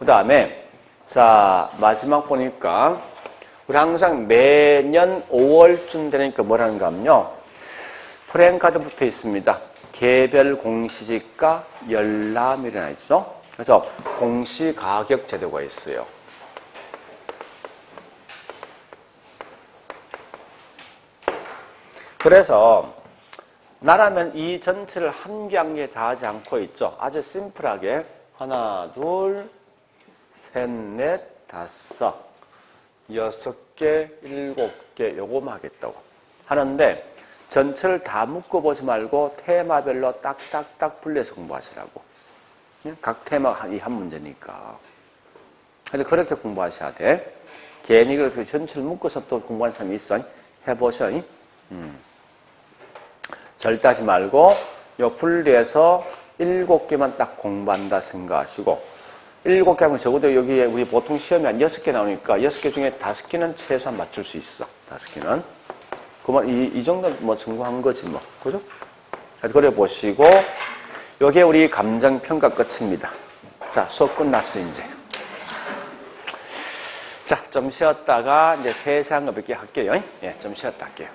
A: 그 다음에 자 마지막 보니까 우리 항상 매년 5월쯤 되니까 뭐라는가 하면요. 프랭카드 붙어 있습니다. 개별 공시지가 열람이 일어나죠. 그래서 공시가격 제도가 있어요. 그래서 나라면 이 전체를 한 개 한 개 다 하지 않고 있죠. 아주 심플하게 하나, 둘, 셋, 넷, 다섯, 6개, 7개 요거만 하겠다고 하는데 전체를 다 묶어보지 말고 테마별로 딱딱딱 분리해서 공부하시라고. 각 테마가 한 문제니까. 그래서 그렇게 공부하셔야 돼. 괜히 그렇게 전체를 묶어서 또 공부하는 사람이 있어. 해보셔. 절대 하지 말고 요 분리해서 7개만 딱 공부한다 생각하시고 7개 하면 적어도 여기에 우리 보통 시험이 한 6개 나오니까 6개 중에 5개는 최소한 맞출 수 있어. 5개는. 그러면 이 정도는 뭐 성공한 거지 뭐. 그죠? 그래 보시고 요게 우리 감정평가 끝입니다. 자, 수업 끝났어 이제. 자, 좀 쉬었다가 이제 세세한 거 몇 개 할게요. 예, 좀 쉬었다 할게요.